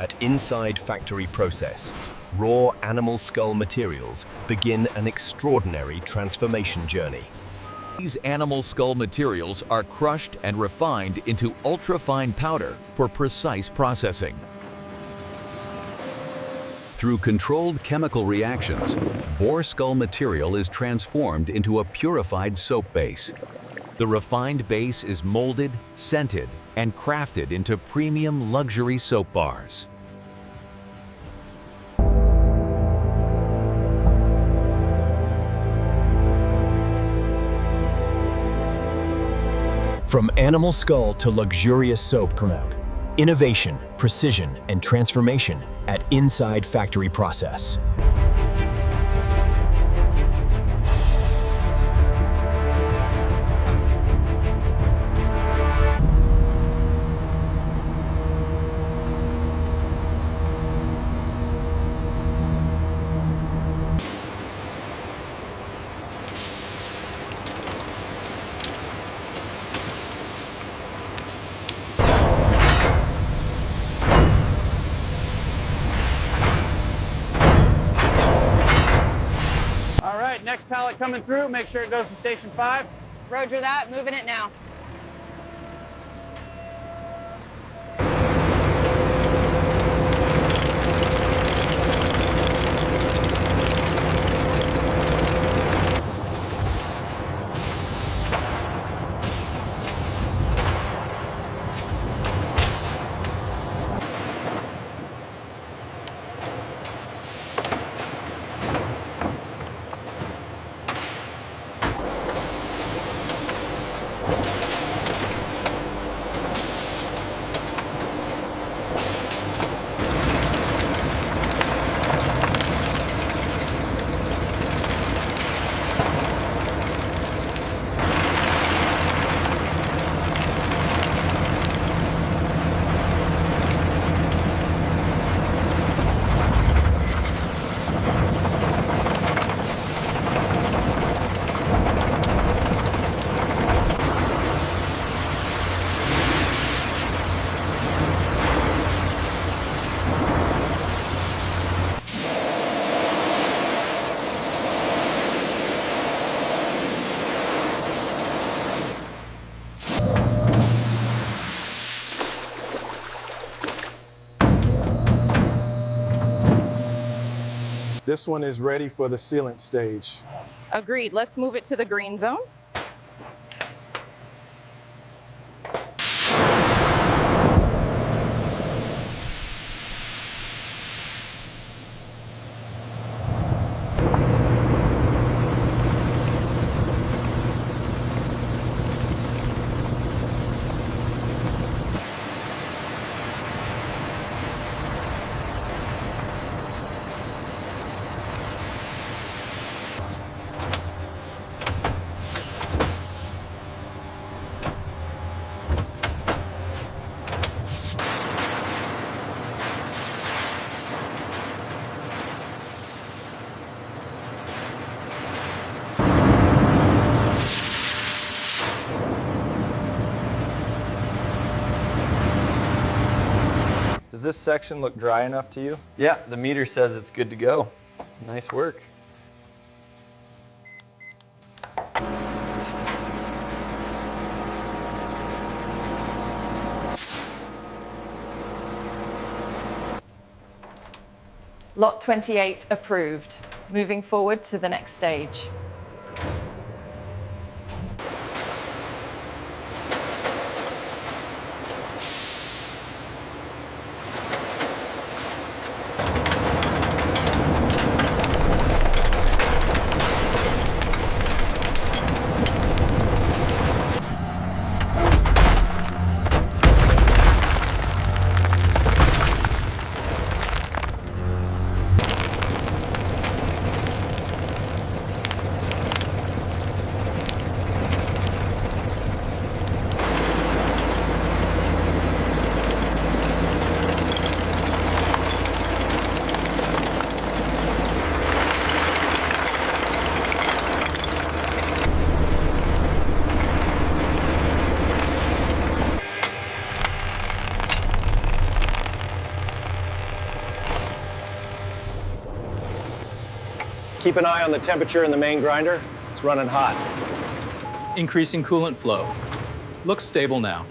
At Inside Factory Process, raw animal skull materials begin an extraordinary transformation journey. These animal skull materials are crushed and refined into ultra-fine powder for precise processing. Through controlled chemical reactions, boar skull material is transformed into a purified soap base. The refined base is molded, scented, and crafted into premium luxury soap bars. From animal skull to luxurious soap, innovation, precision, and transformation at Inside Factory Process. Next pallet coming through, make sure it goes to station 5. Roger that, moving it now. This one is ready for the sealant stage. Agreed. Let's move it to the green zone. Does this section look dry enough to you? Yeah, the meter says it's good to go. Nice work. Lot 28 approved. Moving forward to the next stage. Keep an eye on the temperature in the main grinder. It's running hot. Increasing coolant flow. Looks stable now.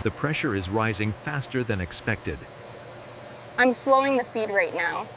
The pressure is rising faster than expected. I'm slowing the feed rate now.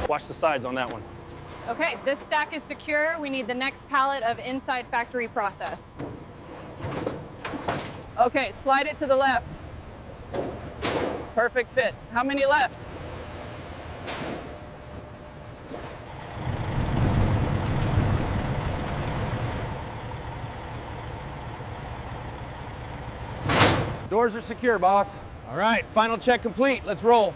Watch the sides on that one. Okay, this stack is secure. We need the next pallet of inside factory process. Okay, slide it to the left. Perfect fit. How many left? Doors are secure, boss. All right, final check complete. Let's roll.